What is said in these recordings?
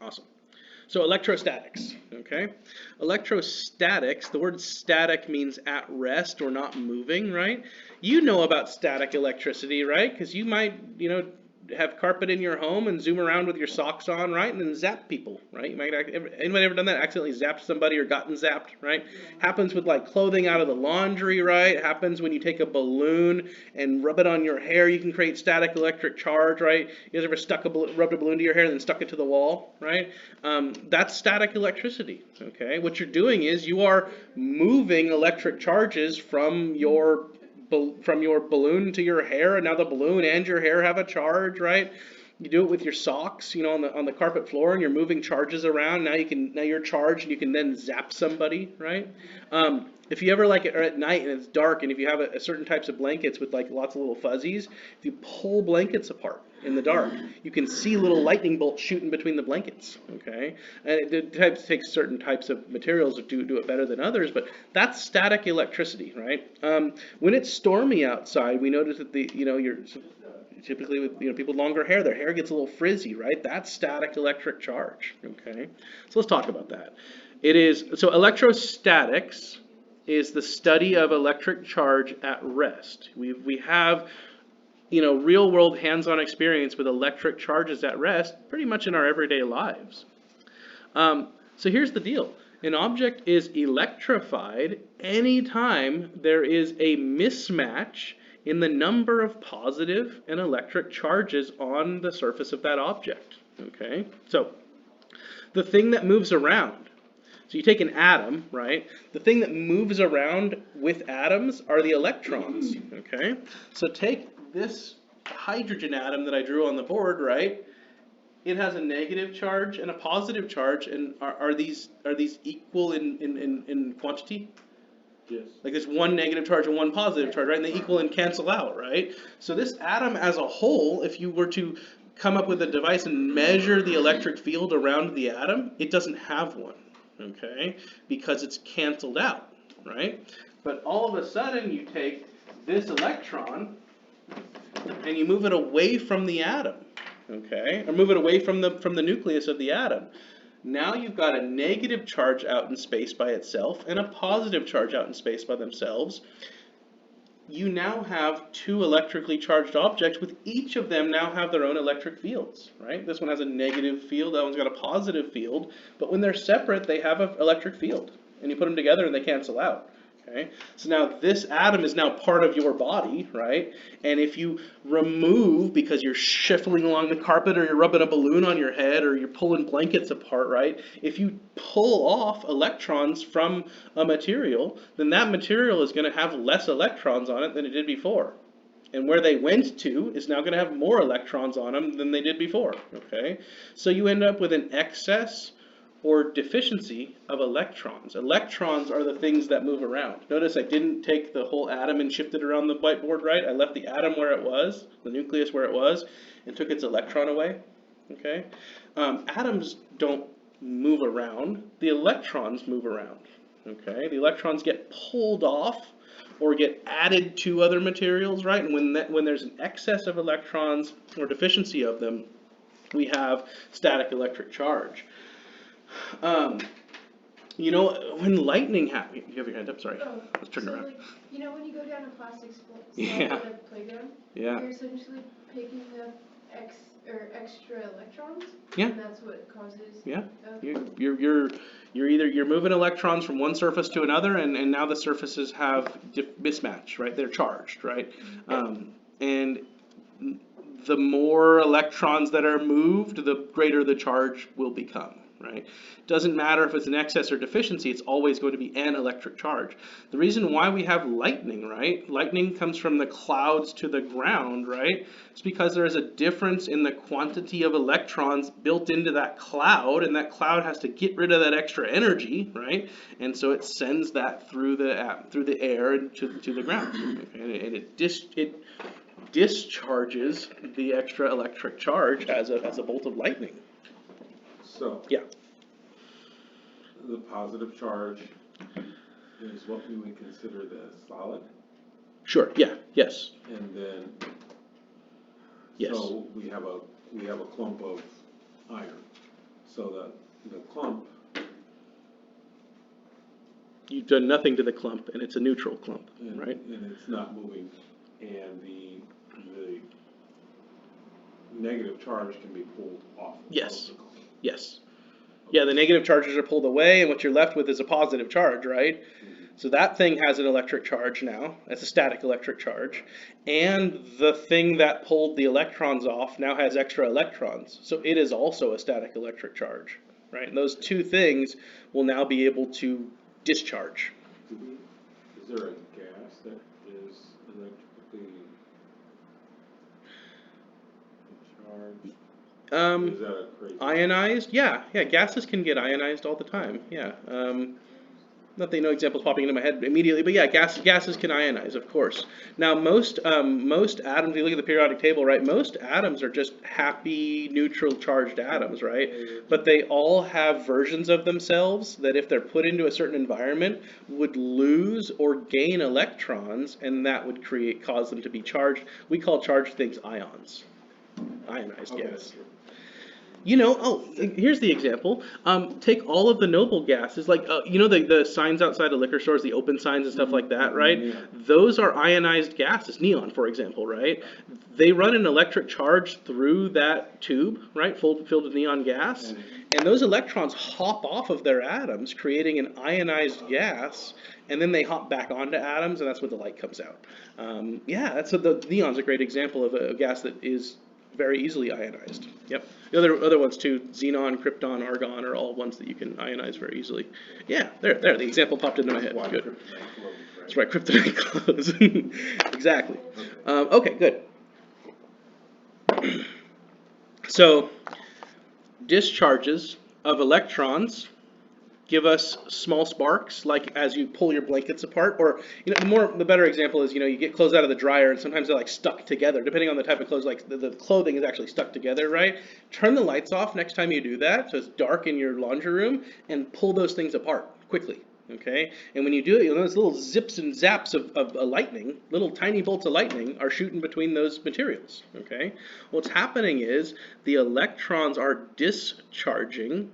Awesome. So electrostatics, okay? Electrostatics, the word static means at rest or not moving, right? You know about static electricity, right? Because you might, have carpet in your home and zoom around with your socks on, right? And then zap people, right? You might, anybody ever done that? Accidentally zapped somebody or gotten zapped, right? Happens with like clothing out of the laundry, right? Happens when you take a balloon and rub it on your hair. You can create static electric charge, right? You guys ever rubbed a balloon to your hair and then stuck it to the wall, right? That's static electricity, okay? What you're doing is you are moving electric charges from your balloon to your hair, and now the balloon and your hair have a charge, right? You do it with your socks, on the carpet floor, and you're moving charges around. Now you're charged, and you can then zap somebody, right? If you ever are at night and it's dark, and if you have a certain types of blankets with like lots of little fuzzies, if you pull blankets apart in the dark, you can see little lightning bolts shooting between the blankets. Okay, and it takes certain types of materials to do it better than others, but that's static electricity, right? When it's stormy outside, we notice that you're typically with people with longer hair, their hair gets a little frizzy, right? That's static electric charge. Okay, so let's talk about that. Electrostatics is the study of electric charge at rest. We have real world hands-on experience with electric charges at rest pretty much in our everyday lives. So here's the deal. An object is electrified anytime there is a mismatch in the number of positive and electric charges on the surface of that object. Okay? So the thing that moves around, so you take an atom, right? The thing that moves around with atoms are the electrons, okay? So take this hydrogen atom that I drew on the board, right? It has a negative charge and a positive charge, and are these equal in quantity? Yes. Like there's one negative charge and one positive charge, right? And they equal and cancel out, right? So this atom as a whole, if you were to come up with a device and measure the electric field around the atom, it doesn't have one. Okay, because it's canceled out, right? But all of a sudden you take this electron and you move it away from the atom, okay, or move it away from the nucleus of the atom. Now you've got a negative charge out in space by itself and a positive charge out in space by themselves. You now have two electrically charged objects with each of them now have their own electric fields, right? This one has a negative field, that one's got a positive field, but when they're separate, they have an electric field. And you put them together and they cancel out, okay? So now this atom is now part of your body, right? And if you remove, because you're shuffling along the carpet or you're rubbing a balloon on your head or you're pulling blankets apart, right? If you pull off electrons from a material, then that material is going to have less electrons on it than it did before. And where they went to is now going to have more electrons on them than they did before, okay? So you end up with an excess or deficiency of electrons. Electrons are the things that move around. Notice I didn't take the whole atom and shift it around the whiteboard, right? I left the atom where it was, the nucleus where it was, and took its electron away, okay? Atoms don't move around. The electrons move around, okay? The electrons get pulled off or get added to other materials, right? And when there's an excess of electrons or deficiency of them, we have static electric charge. When lightning happens, you have your hand up, sorry. Oh, Let's turn it around. When you go down a plastic slide Yeah. at a playground, Yeah. you're essentially picking up extra electrons. Yeah. And that's what causes. Yeah. Okay. You're moving electrons from one surface to another, and now the surfaces have mismatch, right? They're charged, right? And the more electrons that are moved, the greater the charge will become, right? Doesn't matter if it's an excess or deficiency, it's always going to be an electric charge. The reason why we have lightning, right? Lightning comes from the clouds to the ground, right? It's because there is a difference in the quantity of electrons built into that cloud, and that cloud has to get rid of that extra energy, right? And so it sends that through the air to the ground, okay? And it discharges the extra electric charge as a bolt of lightning. So, yeah, the positive charge is what we would consider the solid. Sure. Yeah. Yes. And then, yes. So we have a clump of iron. So the clump, You've done nothing to the clump, and it's a neutral clump, right? and it's not moving, and the negative charge can be pulled off. Yes. Of the clump. Yes. Yeah, the negative charges are pulled away, and what you're left with is a positive charge, right? So that thing has an electric charge now. That's a static electric charge. And the thing that pulled the electrons off now has extra electrons. So it is also a static electric charge, right? And those two things will now be able to discharge. Is there a gas that is electrically charged? Is that a crazy? Ionized? Yeah, gases can get ionized all the time, yeah. Nothing, no examples popping into my head immediately, but yeah, gases can ionize, of course. Now, most atoms, if you look at the periodic table, right, most atoms are just happy, neutral charged atoms, right? But they all have versions of themselves that if they're put into a certain environment would lose or gain electrons, and that would cause them to be charged. We call charged things ions, ionized gas. You know, here's the example. Take all of the noble gases, like, the signs outside of liquor stores, the open signs and stuff like that, right? Yeah. Those are ionized gases, neon, for example, right? They run an electric charge through that tube, right, filled with neon gas, and those electrons hop off of their atoms, creating an ionized gas, and then they hop back onto atoms, and that's when the light comes out. That's the neon's a great example of a gas that is very easily ionized. Yep. The other ones too, xenon, krypton, argon are all ones that you can ionize very easily. Yeah, there. The example popped into my head. Good. That's right, kryptonite clothes. Exactly. Okay, good. So, discharges of electrons give us small sparks, like as you pull your blankets apart, or the better example is you get clothes out of the dryer and sometimes they're like stuck together, depending on the type of clothes. Like the clothing is actually stuck together, right? Turn the lights off next time you do that, so it's dark in your laundry room, and pull those things apart quickly. Okay, and when you do it, you'll notice little zips and zaps of lightning, little tiny bolts of lightning are shooting between those materials. Okay, what's happening is the electrons are discharging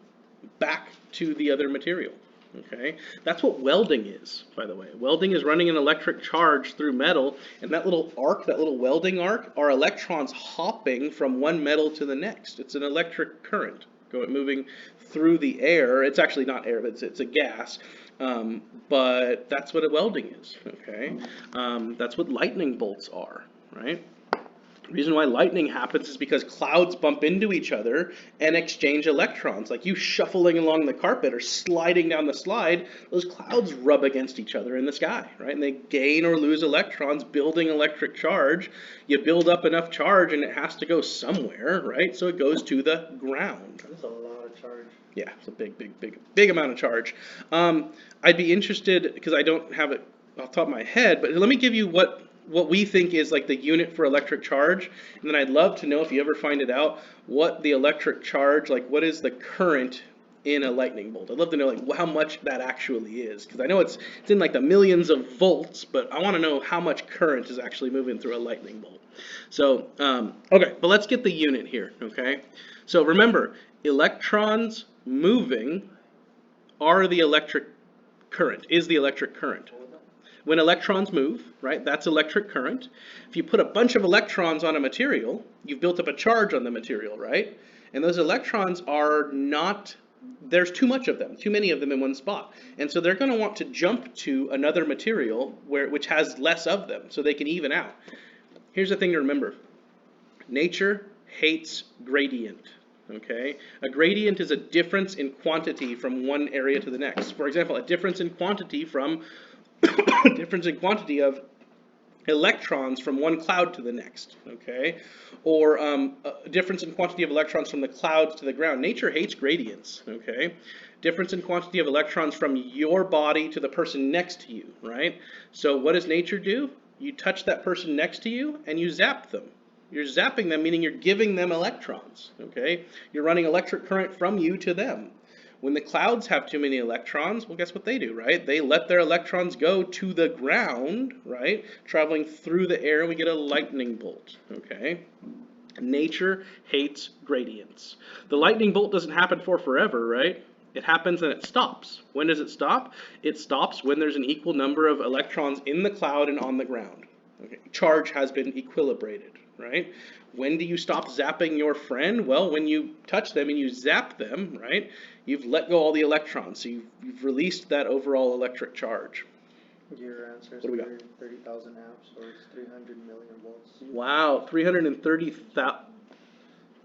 back to the other material. Okay, that's what welding is, by the way. Welding is running an electric charge through metal, and that little arc, that little welding arc, are electrons hopping from one metal to the next. It's an electric current moving through the air. It's actually not air, but it's a gas. But that's what a welding is. Okay, that's what lightning bolts are, right? The reason why lightning happens is because clouds bump into each other and exchange electrons. Like you shuffling along the carpet or sliding down the slide, those clouds rub against each other in the sky, right? And they gain or lose electrons, building electric charge. You build up enough charge and it has to go somewhere, right? So it goes to the ground. That's a lot of charge. Yeah, it's a big amount of charge. I'd be interested, because I don't have it off the top of my head, but let me give you what we think is like the unit for electric charge, and then I'd love to know, if you ever find it out, what the electric charge, like what is the current in a lightning bolt. I'd love to know like how much that actually is, because I know it's in like the millions of volts, but I want to know how much current is actually moving through a lightning bolt. So, okay, but let's get the unit here, okay? So remember, electrons moving are the electric current, is the electric current. When electrons move, right, that's electric current. If you put a bunch of electrons on a material, you've built up a charge on the material, right? And those electrons are not, there's too much of them, too many of them in one spot. And so they're going to want to jump to another material which has less of them, so they can even out. Here's the thing to remember. Nature hates gradient. Okay, a gradient is a difference in quantity from one area to the next. For example, a difference in quantity from difference in quantity of electrons from one cloud to the next, okay? Or a difference in quantity of electrons from the clouds to the ground. Nature hates gradients, okay? Difference in quantity of electrons from your body to the person next to you, right? So what does nature do? You touch that person next to you and you zap them. You're zapping them, meaning you're giving them electrons, okay? You're running electric current from you to them. When the clouds have too many electrons, well, guess what they do, right? They let their electrons go to the ground, right? Traveling through the air, and we get a lightning bolt, okay? Nature hates gradients. The lightning bolt doesn't happen for forever, right? It happens and it stops. When does it stop? It stops when there's an equal number of electrons in the cloud and on the ground. Okay. Charge has been equilibrated, right? When do you stop zapping your friend? Well, when you touch them and you zap them, right? You've let go all the electrons, so you've released that overall electric charge. Your answer is What do we got? 30,000 amps, or it's 300 million volts. Wow,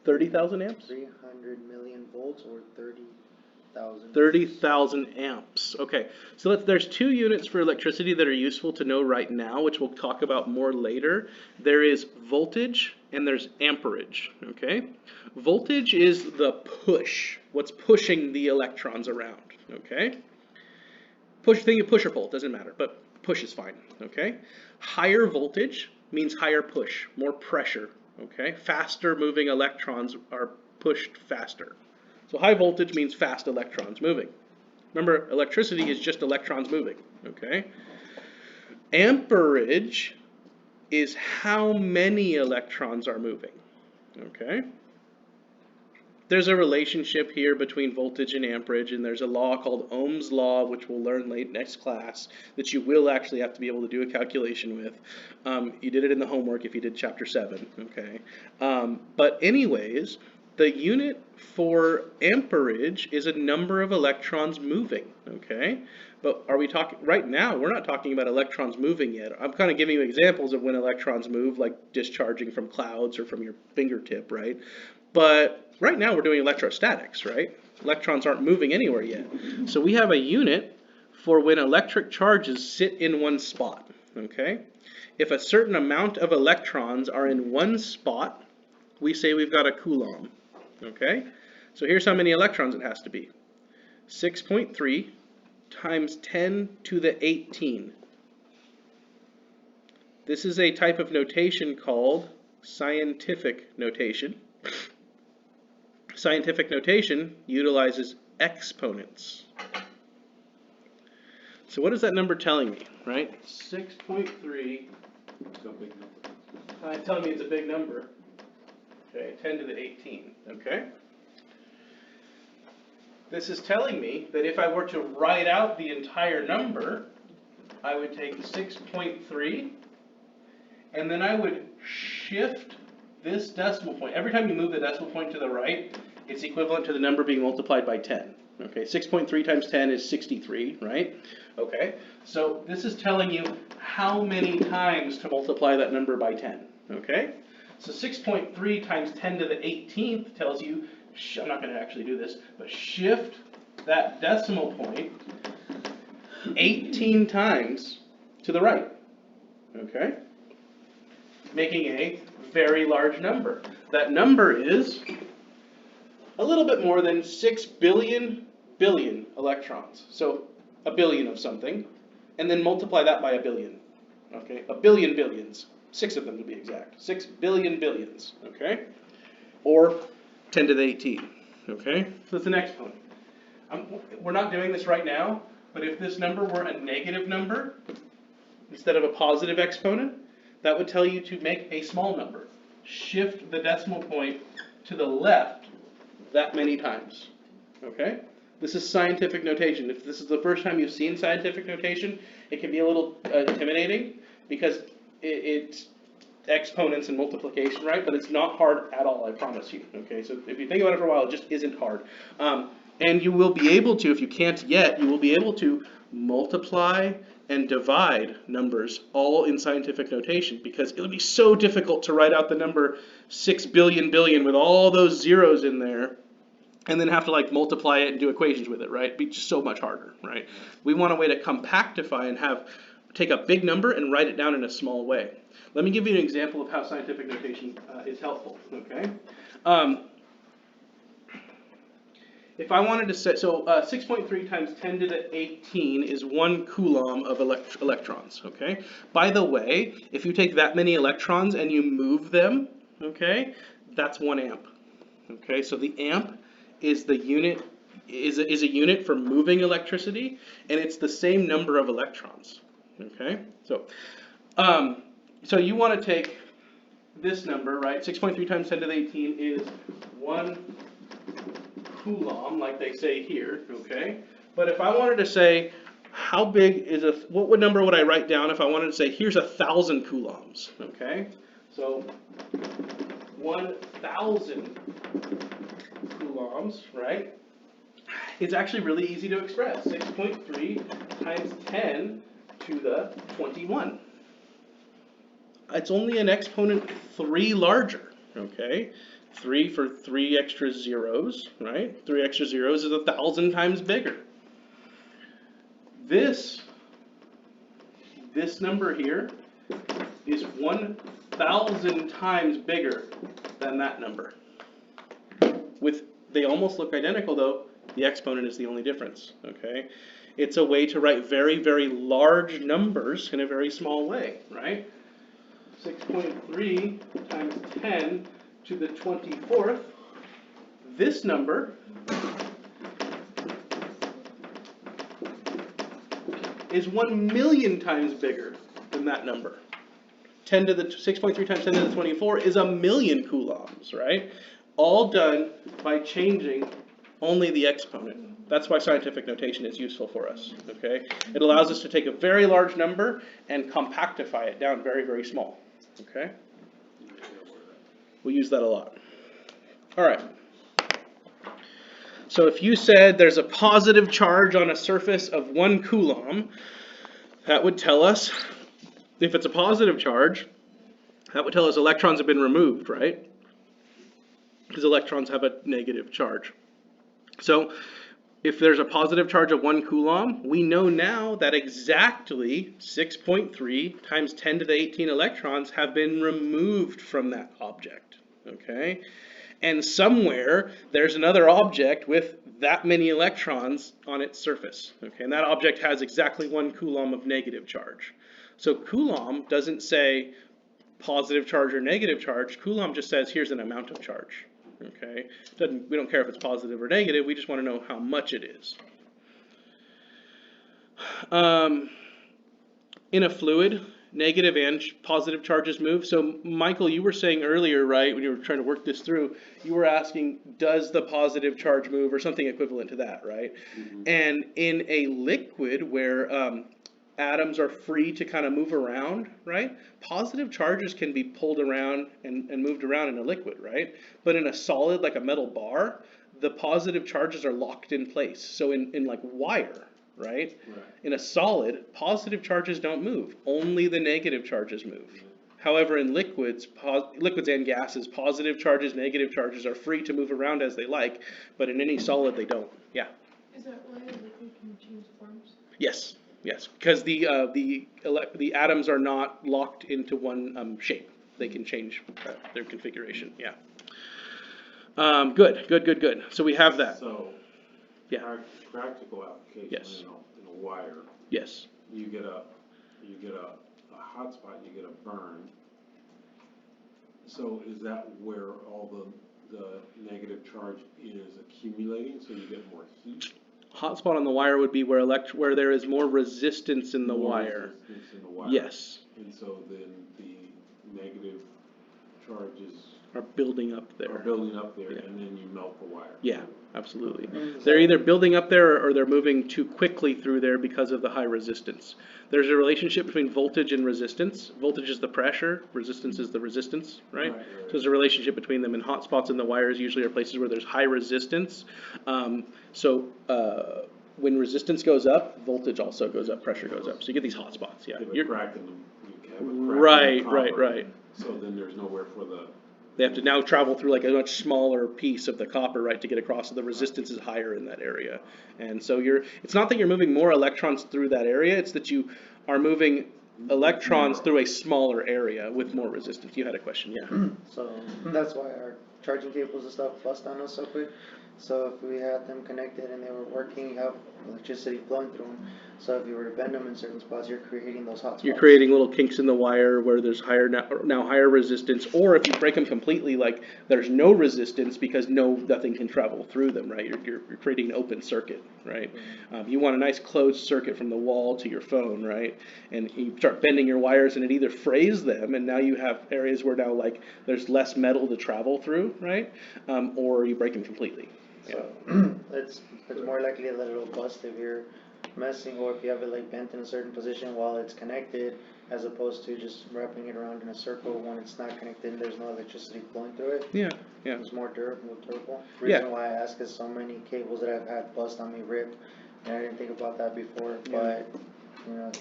30,000 amps? 300 million volts, or 30,000. 30,000 amps. Okay, so there's two units for electricity that are useful to know right now, which we'll talk about more later. There is voltage and there's amperage, okay? Voltage is the push, what's pushing the electrons around, okay? Think of push or pull, doesn't matter, but push is fine, okay? Higher voltage means higher push, more pressure, okay? Faster moving electrons are pushed faster. So high voltage means fast electrons moving. Remember, electricity is just electrons moving, okay? Amperage is how many electrons are moving, okay? There's a relationship here between voltage and amperage, and there's a law called Ohm's law, which we'll learn next class, that you will actually have to be able to do a calculation with. You did it in the homework if you did chapter 7, okay? But anyways, the unit for amperage is a number of electrons moving, okay? But are we talking, right now, we're not talking about electrons moving yet. I'm kind of giving you examples of when electrons move, like discharging from clouds or from your fingertip, right? But right now we're doing electrostatics, right? Electrons aren't moving anywhere yet. So we have a unit for when electric charges sit in one spot, okay? If a certain amount of electrons are in one spot, we say we've got a coulomb, okay? So here's how many electrons it has to be. 6.3 times 10 to the 18. This is a type of notation called scientific notation. Scientific notation utilizes exponents. So what is that number telling me, right? 6.3, So big number. telling me it's a big number. Okay, 10 to the 18, okay? This is telling me that if I were to write out the entire number, I would take 6.3, and then I would shift this decimal point. Every time you move the decimal point to the right, it's equivalent to the number being multiplied by 10. Okay, 6.3 times 10 is 63, right? Okay, so this is telling you how many times to multiply that number by 10, okay? So 6.3 times 10 to the 18th tells you, I'm not going to actually do this, but shift that decimal point 18 times to the right, okay? Making a very large number. That number is a little bit more than 6 billion electrons. So a billion of something, and then multiply that by a billion. Okay, a billion billions. 6 of them to be exact. 6 billion billions. Okay, or 10 to the 18. Okay, so it's an exponent. We're not doing this right now, but if this number were a negative number instead of a positive exponent, that would tell you to make a small number. Shift the decimal point to the left that many times, okay? This is scientific notation. If this is the first time you've seen scientific notation, it can be a little intimidating because it's exponents and multiplication, right? But it's not hard at all, I promise you, okay? So if you think about it for a while, it just isn't hard. And you will be able to, if you can't yet, you will be able to multiply and divide numbers all in scientific notation, because it would be so difficult to write out the number 6 billion with all those zeros in there and then have to like multiply it and do equations with it, right? It'd be just so much harder, right? We want a way to compactify and take a big number and write it down in a small way. Let me give you an example of how scientific notation is helpful, okay? If I wanted to say, so 6.3 times 10 to the 18 is 1 coulomb of electrons, okay? By the way, if you take that many electrons and you move them, okay, that's 1 amp, okay? So the amp is the unit, is a unit for moving electricity, and it's the same number of electrons, okay? So, so you want to take this number, right, 6.3 times 10 to the 18 is 1 coulomb, like they say here, okay? But if I wanted to say, how big is what number would I write down if I wanted to say, here's 1,000 coulombs, okay? So 1,000 coulombs, right? It's actually really easy to express. 6.3 times 10 to the 21. It's only an exponent 3 larger, okay? 3 for 3 extra zeros, right? 3 extra zeros is 1,000 times bigger. This number here is 1,000 times bigger than that number. They almost look identical though, the exponent is the only difference, okay? It's a way to write very, very large numbers in a very small way, right? 6.3 times 10 to the 24th, this number is 1,000,000 times bigger than that number. 6.3 times 10 to the 24 is 1,000,000 coulombs, right? All done by changing only the exponent. That's why scientific notation is useful for us, okay? It allows us to take a very large number and compactify it down very, very small, okay? We use that a lot. All right. So if you said there's a positive charge on a surface of 1 coulomb, that would tell us, if it's a positive charge, that would tell us electrons have been removed, right? Because electrons have a negative charge. So if there's a positive charge of 1 coulomb, we know now that exactly 6.3 times 10 to the 18 electrons have been removed from that object, okay? And somewhere there's another object with that many electrons on its surface, okay? And that object has exactly 1 coulomb of negative charge. So coulomb doesn't say positive charge or negative charge. Coulomb just says here's an amount of charge, okay? We don't care if it's positive or negative, we just want to know how much it is. In a fluid, negative and positive charges move. So Michael, you were saying earlier, right, when you were trying to work this through, you were asking, does the positive charge move or something equivalent to that, right? Mm-hmm. And in a liquid where atoms are free to kind of move around, right? Positive charges can be pulled around and moved around in a liquid, right? But in a solid, like a metal bar, the positive charges are locked in place. So in like wire, right? In a solid, positive charges don't move. Only the negative charges move. However, in liquids and gases, positive charges, negative charges are free to move around as they like, but in any solid they don't. Yeah? Is that why a liquid can change forms? Yes, because the atoms are not locked into one shape. They can change their configuration. Yeah. Good. So we have that. So, yeah. Practical application. Yes. In a wire. Yes. You get a hot spot. You get a burn. So is that where all the negative charge is accumulating? So you get more heat. Hotspot on the wire would be where there is more resistance in the wire. Resistance in the wire. Yes. And so then the negative charges are building up there. Yeah. And then you melt the wire. Yeah, absolutely. They're either building up there or they're moving too quickly through there because of the high resistance. There's a relationship between voltage and resistance. Voltage is the pressure, resistance is the resistance, right? So there's a relationship between them, and hot spots in the wires usually are places where there's high resistance. When resistance goes up, voltage also goes up, pressure goes up. So you get these hot spots, yeah. You have a crack in the copper. Right. So then there's nowhere for they have to now travel through like a much smaller piece of the copper, right, to get across, so the resistance is higher in that area. And so it's not that you're moving more electrons through that area, it's that you are moving electrons through a smaller area with more resistance. You had a question, yeah? So that's why our charging cables and stuff bust on us so quick. So if we had them connected and they were working, you have electricity flowing through them. So if you were to bend them in certain spots, you're creating those hot spots. You're creating little kinks in the wire where there's now higher resistance, or if you break them completely, like there's no resistance because nothing can travel through them, right? You're creating an open circuit, right? You want a nice closed circuit from the wall to your phone, right? And you start bending your wires, and it either frays them, and now you have areas where now like there's less metal to travel through, right? Or you break them completely. So it's more likely that it'll bust if you're messing, or if you have it like bent in a certain position while it's connected, as opposed to just wrapping it around in a circle when it's not connected and there's no electricity flowing through it. Yeah. It's more durable. Yeah. Reason why I ask is so many cables that I've had bust on me rip, and I didn't think about that before. But you know,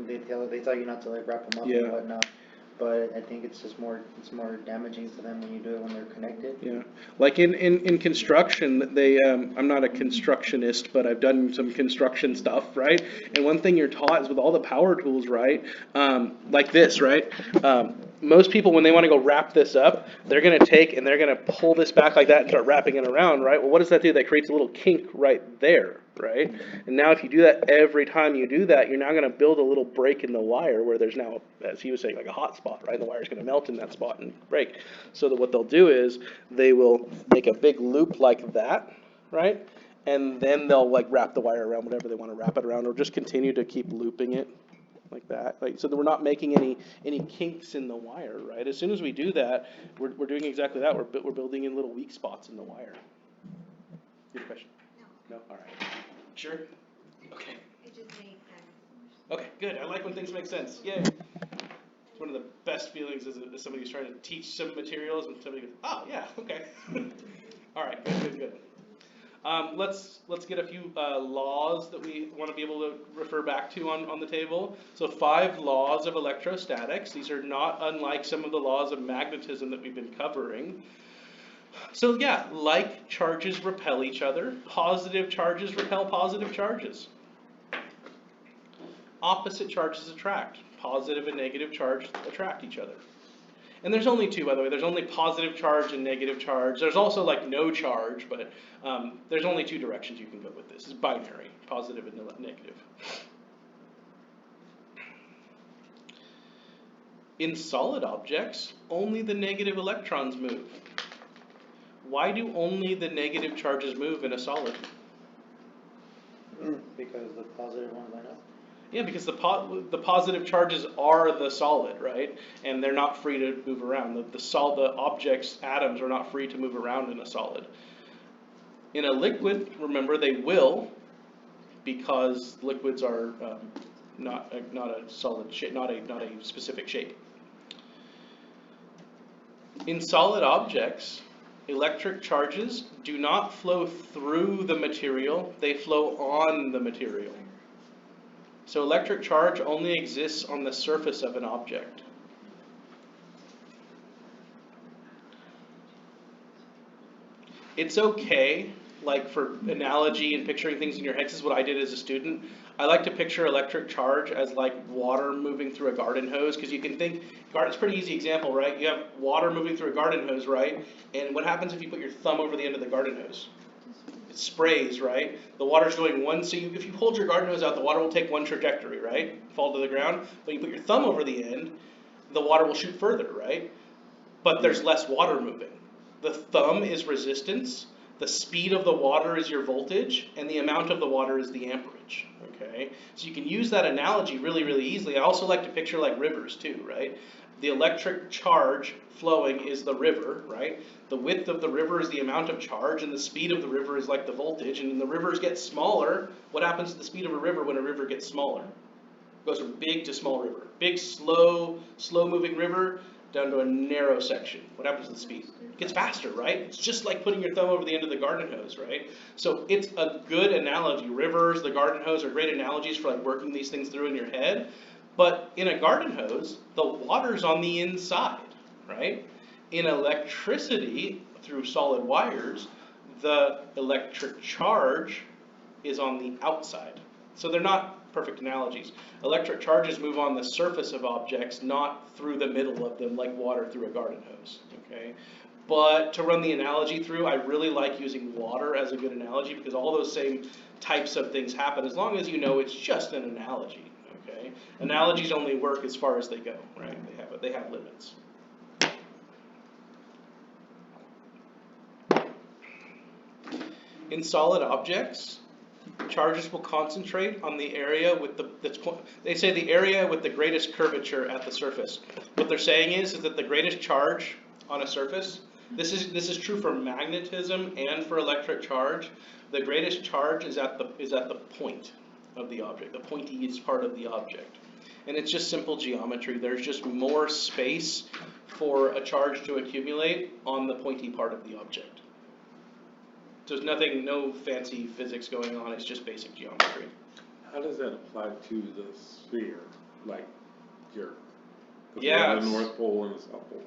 they tell you not to like wrap them up and whatnot. But I think it's more damaging to them when you do it when they're connected. Yeah, like in construction, I'm not a constructionist, but I've done some construction stuff, right? And one thing you're taught is with all the power tools, right? Like this, right? Most people, when they want to go wrap this up, they're going to take and they're going to pull this back like that and start wrapping it around, right? Well, what does that do? That creates a little kink right there, right? And now if you do that every time you do that, you're now going to build a little break in the wire where there's now, as he was saying, like a hot spot, right? The wire's going to melt in that spot and break. So that what they'll do is they will make a big loop like that, right? And then they'll like wrap the wire around whatever they want to wrap it around, or just continue to keep looping it like that, like so that we're not making any kinks in the wire, right? As soon as we do that, we're doing exactly that. We're building in little weak spots in the wire. Good question. No. All right. Sure. Okay. It just made sense. Okay. Good. I like when things make sense. Yay. It's one of the best feelings as somebody who's trying to teach some materials and somebody goes, oh yeah, okay. All right. Good. Let's get a few laws that we want to be able to refer back to on the table. So 5 laws of electrostatics. These are not unlike some of the laws of magnetism that we've been covering. So yeah, like charges repel each other. Positive charges repel positive charges. Opposite charges attract. Positive and negative charge attract each other. And there's only 2, by the way. There's only positive charge and negative charge. There's also like no charge, but there's only 2 directions you can go with this. It's binary, positive and negative. In solid objects, only the negative electrons move. Why do only the negative charges move in a solid? Because the positive ones line up. Yeah, because the positive charges are the solid, right? And they're not free to move around. The object's atoms are not free to move around in a solid. In a liquid, remember, they will, because liquids are not a solid shape, not a specific shape. In solid objects, electric charges do not flow through the material; they flow on the material. So electric charge only exists on the surface of an object. It's okay, like for analogy and picturing things in your head, this is what I did as a student. I like to picture electric charge as like water moving through a garden hose, because you can think, it's a pretty easy example, right? You have water moving through a garden hose, right? And what happens if you put your thumb over the end of the garden hose? It sprays, right? The water's going if you hold your garden hose out, the water will take one trajectory, right? Fall to the ground. But you put your thumb over the end, the water will shoot further, right? But there's less water moving. The thumb is resistance, the speed of the water is your voltage, and the amount of the water is the amperage, okay? So you can use that analogy really, really easily. I also like to picture like rivers too, right? The electric charge flowing is the river, right? The width of the river is the amount of charge, and the speed of the river is like the voltage. And when the rivers get smaller, what happens to the speed of a river when a river gets smaller? It goes from big to small river. Big, slow moving river down to a narrow section. What happens to the speed? It gets faster, right? It's just like putting your thumb over the end of the garden hose, right? So it's a good analogy. Rivers, the garden hose are great analogies for like working these things through in your head. But in a garden hose, the water's on the inside, right? In electricity, through solid wires, the electric charge is on the outside. So they're not perfect analogies. Electric charges move on the surface of objects, not through the middle of them like water through a garden hose, okay? But to run the analogy through, I really like using water as a good analogy because all those same types of things happen as long as you know it's just an analogy. Okay, analogies only work as far as they go, right? They have limits. In solid objects, charges will concentrate on the area with they say the area with the greatest curvature at the surface. What they're saying is that the greatest charge on a surface, this is true for magnetism and for electric charge. The greatest charge is at the point of the object, the pointiest part of the object. And it's just simple geometry. There's just more space for a charge to accumulate on the pointy part of the object. There's no fancy physics going on, it's just basic geometry. How does that apply to the sphere, like here? Yeah. The North Pole and the South Pole.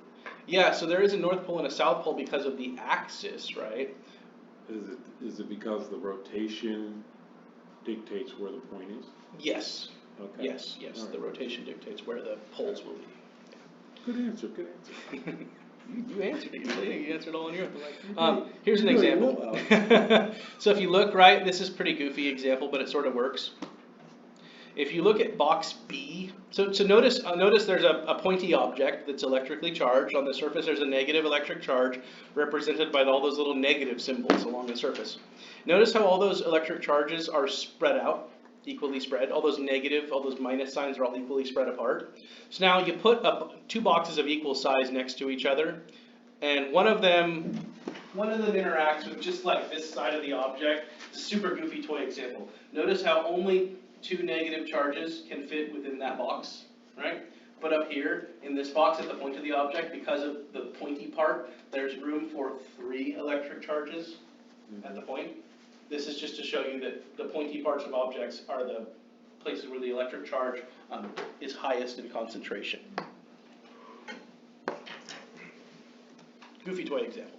Yeah, so there is a North Pole and a South Pole because of the axis, right? Is it because the rotation dictates where the point is? Yes. Okay. Yes. Right. The rotation dictates where the poles will be. Good answer. You answered it. You answered all on your You own. Here's an really example. well. So if you look, right, this is a pretty goofy example, but it sort of works. If you look at box B, so notice there's a pointy object that's electrically charged. On the surface there's a negative electric charge represented by all those little negative symbols along the surface. Notice how all those electric charges are spread out, equally spread. All those minus signs are all equally spread apart. So now you put up two boxes of equal size next to each other, and one of them interacts with just like this side of the object. It's a super goofy toy example. Notice how only two negative charges can fit within that box, right? But up here, in this box at the point of the object, because of the pointy part, there's room for 3 electric charges at the point. This is just to show you that the pointy parts of objects are the places where the electric charge is highest in concentration. Goofy toy example.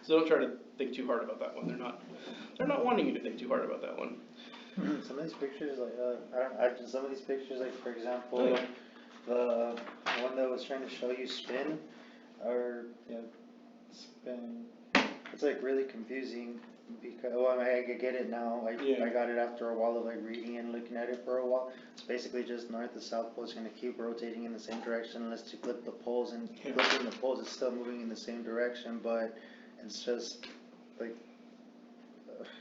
So don't try to think too hard about that one. They're not wanting you to think too hard about that one. Some of these pictures, like for example, Oh, yeah. the one that was trying to show you spin, or spin, it's like really confusing because I get it now. I got it after a while of like reading and looking at it for a while. It's basically just north to south pole is going to keep rotating in the same direction unless you flip the poles, and flipping the poles it's still moving in the same direction, but it's just like.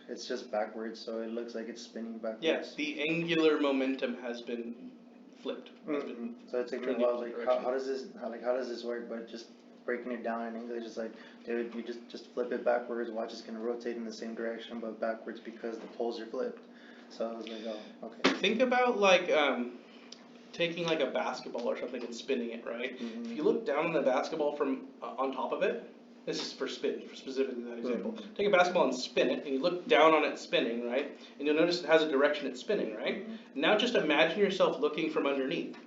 It's just backwards, so it looks like it's spinning backwards. Yes, the angular momentum has been flipped. So it took me a while, like how does this work? But just breaking it down in English is like, dude, you just flip it backwards. Watch, it's gonna rotate in the same direction, but backwards because the poles are flipped. So I was like, oh, okay. Think about like taking like a basketball or something and spinning it, right? Mm-hmm. If you look down on the basketball from on top of it, this is for spin, specifically that example. Mm-hmm. Take a basketball and spin it, and you look down on it spinning, right? And you'll notice it has a direction it's spinning, right? Mm-hmm. Now just imagine yourself looking from underneath.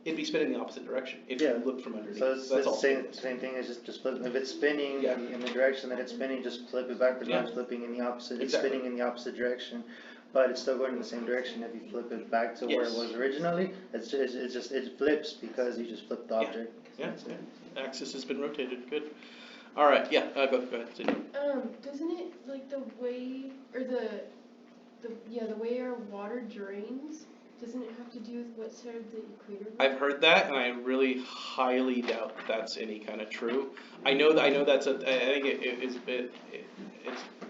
It'd be spinning the opposite direction if you look from underneath. So it's that's the all. same thing as just flip. If it's spinning in the direction that it's spinning, just flip it backwards. Now it's flipping in the opposite. It's spinning in the opposite direction, but it's still going in the same direction. If you flip it back to where it was originally, it flips because you just flipped the object. Yeah. Axis has been rotated. Good. All right. Yeah. Go ahead. Doesn't it, like the way, or the way our water drains, doesn't it have to do with what side of the equator? I've heard that, and I really highly doubt that's any kind of true. I know that's I think it's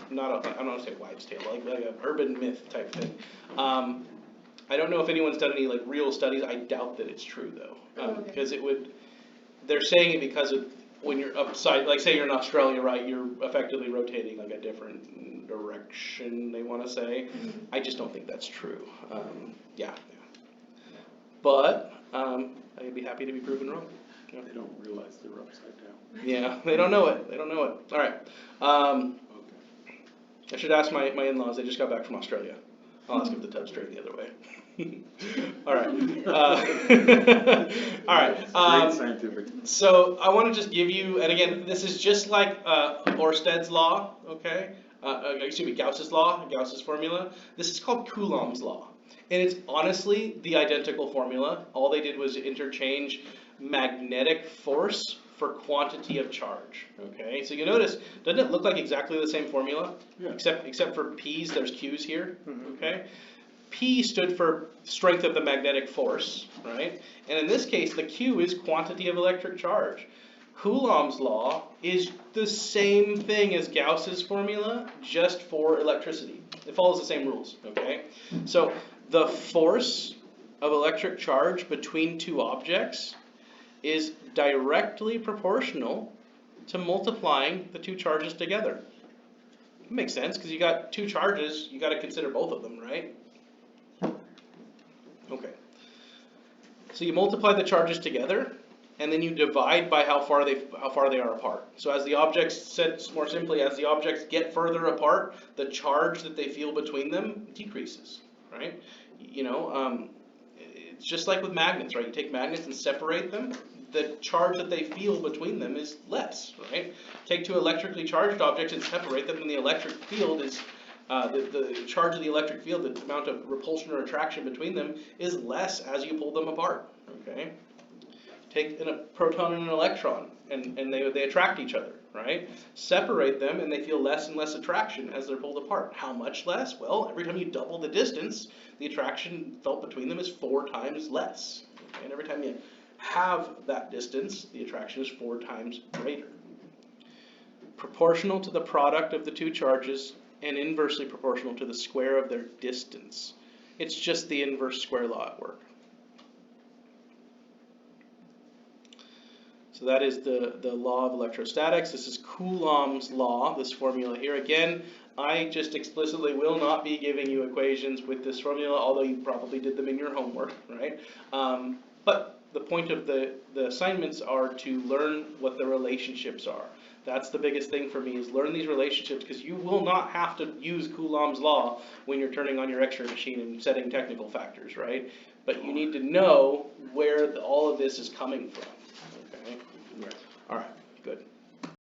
not I don't want to say wives' tale, like an urban myth type thing. I don't know if anyone's done any like real studies. I doubt that it's true though, because they're saying it because of when you're upside, like say you're in Australia, right? You're effectively rotating like a different direction. They want to say. I just don't think that's true. But I'd be happy to be proven wrong. They don't realize they're upside down. Yeah, they don't know it. All right. I should ask my in-laws. They just got back from Australia. I'll ask if the tub's straight the other way. All right. All right. Great scientific. So I want to just give you, and again, this is just like Oersted's law, okay? Gauss's law, Gauss's formula. This is called Coulomb's law. And it's honestly the identical formula. All they did was interchange magnetic force for quantity of charge, okay? So you notice, doesn't it look like exactly the same formula? Yeah. Except for P's, there's Q's here, Mhm. okay? P stood for strength of the magnetic force, right? And in this case, the Q is quantity of electric charge. Coulomb's law is the same thing as Gauss's formula, just for electricity. It follows the same rules, okay? So the force of electric charge between two objects is directly proportional to multiplying the two charges together. It makes sense, because you got two charges, you gotta consider both of them, right? Okay. So you multiply the charges together, and then you divide by how far they are apart. So as the objects, said more simply, as the objects get further apart, the charge that they feel between them decreases, right? You know, it's just like with magnets, right? You take magnets and separate them, the charge that they feel between them is less, right? Take two electrically charged objects and separate them, and the electric field is, the charge of the electric field, the amount of repulsion or attraction between them is less as you pull them apart, okay? Take a proton and an electron, and they attract each other, right? Separate them, and they feel less and less attraction as they're pulled apart. How much less? Well, every time you double the distance, the attraction felt between them is 4 times less. Okay? And every time you have that distance, the attraction is 4 times greater. Proportional to the product of the two charges, and inversely proportional to the square of their distance. It's just the inverse square law at work. So that is the law of electrostatics. This is Coulomb's law, this formula here. Again, I just explicitly will not be giving you equations with this formula, although you probably did them in your homework, right? But the point of the assignments are to learn what the relationships are. That's the biggest thing for me, is learn these relationships, because you will not have to use Coulomb's law when you're turning on your X-ray machine and setting technical factors, right? But you need to know where all of this is coming from, okay? Right. All right.